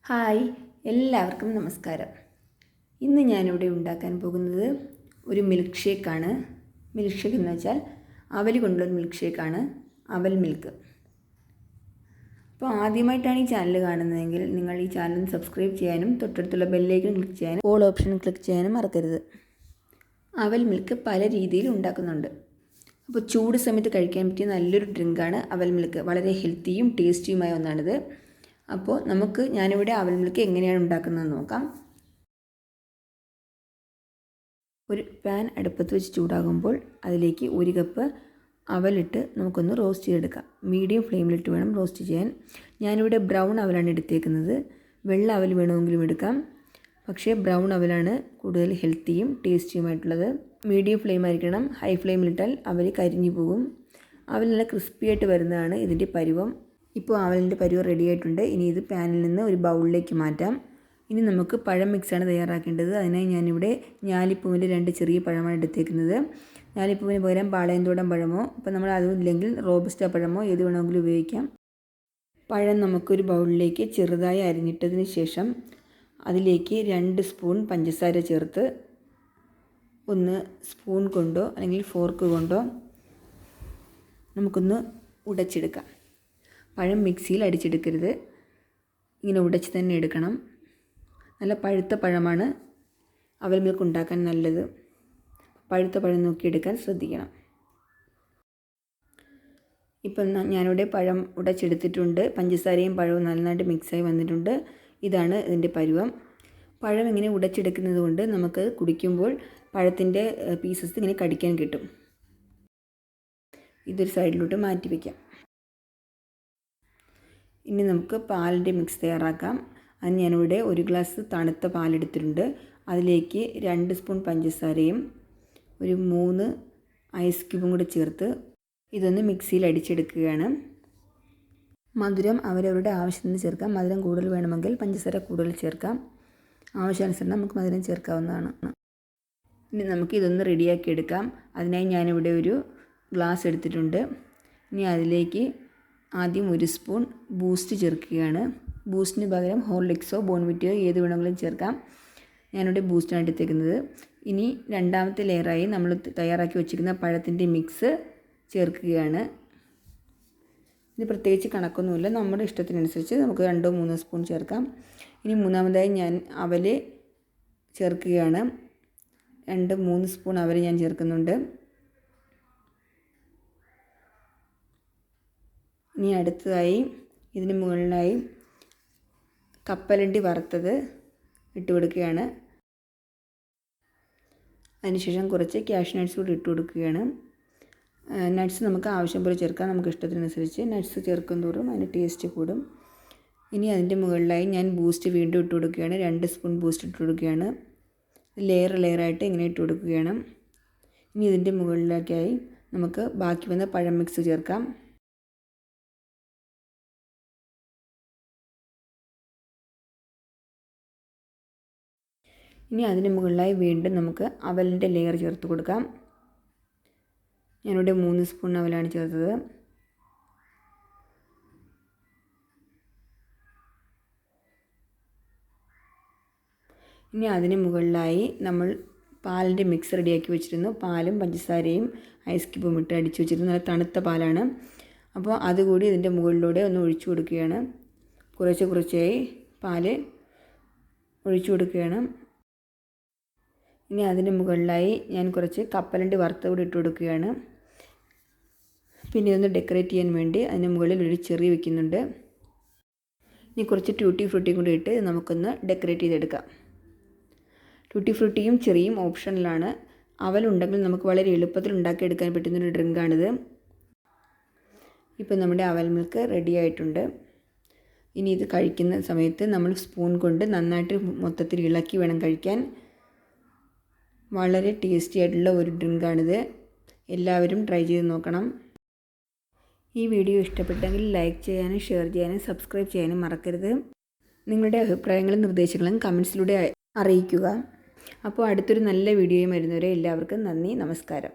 Hi, എല്ലാവർക്കും നമസ്കാരം. ഇന്ന് ഞാനിവിടെ ഉണ്ടാക്കാൻ പോകുന്നത് ഒരു മിൽക്ക് ഷേക്കാണ്. മിൽക്ക് ഷേക്ക് എന്ന് വെച്ചാൽ അവൽ കൊണ്ടുള്ള മിൽക്ക് ഷേക്കാണ്, അവൽ മിൽക്ക്. അപ്പോൾ ആദ്യമായിട്ടാണ് ഈ ചാനൽ കാണുന്നതെങ്കിൽ നിങ്ങൾ ഈ ചാനൽ സബ്സ്ക്രൈബ് ചെയ്യാനും തൊട്ടടുത്തുള്ള ബെല്ലൈക്കൺ ക്ലിക്ക് ചെയ്യാനും ഓൾ ഓപ്ഷൻ ക്ലിക്ക് ചെയ്യാനും മറക്കരുത്. അവൽ മിൽക്ക് പല രീതിയിൽ ഉണ്ടാക്കുന്നുണ്ട്. അപ്പോൾ ചൂട് സമയത്ത് കഴിക്കാൻ പറ്റിയ നല്ലൊരു ഡ്രിങ്കാണ് അവൽ മിൽക്ക്. വളരെ ഹെൽത്തിയും ടേസ്റ്റിയുമായ ഒന്നാണിത്. അപ്പോൾ ഞാനിവിടെ അവൽ മിൽക്ക് എങ്ങനെയാണ് ഉണ്ടാക്കുന്നതെന്ന് നോക്കാം. ഒരു പാൻ അടുപ്പത്ത് വെച്ച് ചൂടാകുമ്പോൾ അതിലേക്ക് 1 കപ്പ് അവലിട്ട് നമുക്കൊന്ന് റോസ്റ്റ് ചെയ്തെടുക്കാം. മീഡിയം ഫ്ലെയിമിലിട്ട് വേണം റോസ്റ്റ് ചെയ്യാൻ. ഞാനിവിടെ ബ്രൗൺ അവലാണ് എടുത്തേക്കുന്നത്. വെള്ള അവൽ വേണമെങ്കിലും എടുക്കാം, പക്ഷേ ബ്രൗൺ അവലാണ് കൂടുതൽ ഹെൽത്തിയും ടേസ്റ്റിയുമായിട്ടുള്ളത്. മീഡിയം ഫ്ലെയിം ആയിരിക്കണം. ഹൈ ഫ്ലെയിമിലിട്ടാൽ അവൽ കരിഞ്ഞു പോകും. അവൽ നല്ല ക്രിസ്പി ആയിട്ട് വരുന്നതാണ് ഇതിൻ്റെ പരുവം. ഇപ്പോൾ അവലിൻ്റെ പരുവം റെഡി ആയിട്ടുണ്ട്. ഇനി ഇത് പാനിൽ നിന്ന് ഒരു ബൗളിലേക്ക് മാറ്റാം. ഇനി നമുക്ക് പഴം മിക്സാണ് തയ്യാറാക്കേണ്ടത്. അതിനായി ഞാനിവിടെ ഞാലിപ്പൂവിൻ്റെ 2 ചെറിയ പഴമാണ് എടുത്തേക്കുന്നത്. ഞാലിപ്പൂവിന് പകരം പാളയംതോടൻ പഴമോ, ഇപ്പോൾ നമ്മൾ അതും ഇല്ലെങ്കിൽ റോബസ്റ്റ പഴമോ ഏത് വേണമെങ്കിലും ഉപയോഗിക്കാം. പഴം നമുക്കൊരു ബൗളിലേക്ക് ചെറുതായി അരിഞ്ഞിട്ടതിന് ശേഷം അതിലേക്ക് 2 സ്പൂൺ പഞ്ചസാര ചേർത്ത് ഒന്ന് സ്പൂൺ കൊണ്ടോ അല്ലെങ്കിൽ ഫോർക്ക് കൊണ്ടോ നമുക്കൊന്ന് ഉടച്ചെടുക്കാം. പഴം മിക്സിയിൽ അടിച്ചെടുക്കരുത്, ഇങ്ങനെ ഉടച്ച് തന്നെ എടുക്കണം. നല്ല പഴുത്ത പഴമാണ് അവൽ മിൽക്ക് ഉണ്ടാക്കാൻ നല്ലത്. പഴുത്ത പഴം നോക്കിയെടുക്കാൻ ശ്രദ്ധിക്കണം. ഇപ്പം ഞാനിവിടെ പഴം ഉടച്ചെടുത്തിട്ടുണ്ട്. പഞ്ചസാരയും പഴവും നന്നായിട്ട് മിക്സായി വന്നിട്ടുണ്ട്. ഇതാണ് ഇതിൻ്റെ പരുവം. പഴം ഇങ്ങനെ ഉടച്ചെടുക്കുന്നത് കൊണ്ട് നമുക്ക് കുടിക്കുമ്പോൾ പഴത്തിൻ്റെ പീസസ് ഇങ്ങനെ കടിക്കാൻ കിട്ടും. ഇതൊരു സൈഡിലോട്ട് മാറ്റി വയ്ക്കാം. ഇനി നമുക്ക് പാലിൻ്റെ മിക്സ് തയ്യാറാക്കാം. അതിന് ഞാനിവിടെ 1 ഗ്ലാസ് തണുത്ത പാലെടുത്തിട്ടുണ്ട്. അതിലേക്ക് 2 സ്പൂൺ പഞ്ചസാരയും ഒരു 3 ഐസ് ക്യൂബും കൂടി ചേർത്ത് ഇതൊന്ന് മിക്സിയിൽ അടിച്ചെടുക്കുകയാണ്. മധുരം അവരവരുടെ ആവശ്യത്തിന് ചേർക്കാം. മധുരം കൂടുതൽ വേണമെങ്കിൽ പഞ്ചസാര കൂടുതൽ ചേർക്കാം. ആവശ്യാനുസരണം നമുക്ക് മധുരം ചേർക്കാവുന്നതാണ്. ഇനി നമുക്ക് ഇതൊന്ന് റെഡിയാക്കി എടുക്കാം. അതിനായി ഞാനിവിടെ ഒരു ഗ്ലാസ് എടുത്തിട്ടുണ്ട്. ഇനി അതിലേക്ക് ആദ്യം 1 സ്പൂൺ ബൂസ്റ്റ് ചേർക്കുകയാണ്. ബൂസ്റ്റിന് പകരം ഹോർലിക്സോ ബോൺവിറ്റയോ ഏത് വേണമെങ്കിലും ചേർക്കാം. ഞാനിവിടെ ബൂസ്റ്റാണ് എടുത്തേക്കുന്നത്. ഇനി രണ്ടാമത്തെ ലെയറായി നമ്മൾ തയ്യാറാക്കി വെച്ചിരിക്കുന്ന പഴത്തിൻ്റെ മിക്സ് ചേർക്കുകയാണ്. ഇത് പ്രത്യേകിച്ച് കണക്കൊന്നുമില്ല, നമ്മുടെ ഇഷ്ടത്തിനനുസരിച്ച് നമുക്ക് 2-3 സ്പൂൺ ചേർക്കാം. ഇനി മൂന്നാമതായി ഞാൻ അവൽ ചേർക്കുകയാണ്. 2-3 സ്പൂൺ അവൽ ഞാൻ ചേർക്കുന്നുണ്ട്. ഇനി അടുത്തതായി ഇതിന് മുകളിലായി കപ്പലണ്ടി വറുത്തത് ഇട്ട് കൊടുക്കുകയാണ്. അതിനുശേഷം കുറച്ച് ക്യാഷ്യൂ നട്ട്സ് കൂടി ഇട്ട് കൊടുക്കുകയാണ്. നട്ട്സ് നമുക്ക് ആവശ്യം പോലെ ചേർക്കാം, നമുക്ക് ഇഷ്ടത്തിനനുസരിച്ച്. നട്ട്സ് ചേർക്കും തോറും അതിൻ്റെ ടേസ്റ്റ് കൂടും. ഇനി അതിൻ്റെ മുകളിലായി ഞാൻ ബൂസ്റ്റ് വീണ്ടും ഇട്ട് കൊടുക്കുകയാണ്. 2 സ്പൂൺ ബൂസ്റ്റ് ഇട്ട് കൊടുക്കുകയാണ്. ലെയറായിട്ട് ഇങ്ങനെ ഇട്ട് കൊടുക്കുകയാണ്. ഇനി ഇതിൻ്റെ മുകളിലേക്കായി നമുക്ക് ബാക്കി വന്ന പഴം മിക്സ് ചേർക്കാം. ഇനി അതിന് മുകളിലായി വീണ്ടും നമുക്ക് അവലിൻ്റെ ലെയർ ചേർത്ത് കൊടുക്കാം. ഞാനിവിടെ 3 സ്പൂൺ അവലാണ് ചേർത്തത്. ഇനി അതിന് മുകളിലായി നമ്മൾ പാലിൻ്റെ മിക്സ് റെഡിയാക്കി വെച്ചിരുന്നു. പാലും പഞ്ചസാരയും ഐസ് ക്യൂബും ഇട്ട് അടിച്ച് വെച്ചിരുന്നു. നല്ല തണുത്ത പാലാണ്. അപ്പോൾ അതുകൂടി ഇതിൻ്റെ മുകളിലൂടെ ഒന്ന് ഒഴിച്ചു കൊടുക്കുകയാണ്. കുറച്ചായി പാല് ഒഴിച്ചു കൊടുക്കുകയാണ്. ഇനി അതിന് മുകളിലായി ഞാൻ കുറച്ച് കപ്പലണ്ടി വറുത്ത കൂടി ഇട്ട് കൊടുക്കുകയാണ്. പിന്നെ ഇതൊന്ന് ഡെക്കറേറ്റ് ചെയ്യാൻ വേണ്ടി അതിന് മുകളിൽ ഒരു ചെറി വയ്ക്കുന്നുണ്ട്. ഇനി കുറച്ച് ട്യൂട്ടി ഫ്രൂട്ടിയും കൂടി ഇട്ട് നമുക്കൊന്ന് ഡെക്കറേറ്റ് ചെയ്തെടുക്കാം. ട്യൂട്ടി ഫ്രൂട്ടിയും ചെറിയും ഓപ്ഷനിലാണ്. അവലുണ്ടെങ്കിൽ നമുക്ക് വളരെ എളുപ്പത്തിൽ ഉണ്ടാക്കിയെടുക്കാൻ പറ്റുന്നൊരു ഡ്രിങ്കാണിത്. ഇപ്പോൾ നമ്മുടെ അവൽ മിൽക്ക് റെഡി ആയിട്ടുണ്ട്. ഇനി ഇത് കഴിക്കുന്ന സമയത്ത് നമ്മൾ സ്പൂൺ കൊണ്ട് നന്നായിട്ട് മൊത്തത്തിൽ ഇളക്കി വേണം കഴിക്കാൻ. വളരെ ടേസ്റ്റി ആയിട്ടുള്ള ഒരു ഡ്രിങ്കാണിത്. എല്ലാവരും ട്രൈ ചെയ്ത് നോക്കണം. ഈ വീഡിയോ ഇഷ്ടപ്പെട്ടെങ്കിൽ ലൈക്ക് ചെയ്യാനും ഷെയർ ചെയ്യാനും സബ്സ്ക്രൈബ് ചെയ്യാനും മറക്കരുത്. നിങ്ങളുടെ അഭിപ്രായങ്ങളും നിർദ്ദേശങ്ങളും കമൻസിലൂടെ അറിയിക്കുക. അപ്പോൾ അടുത്തൊരു നല്ല വീഡിയോയും വരുന്നവരെ എല്ലാവർക്കും നന്ദി, നമസ്കാരം.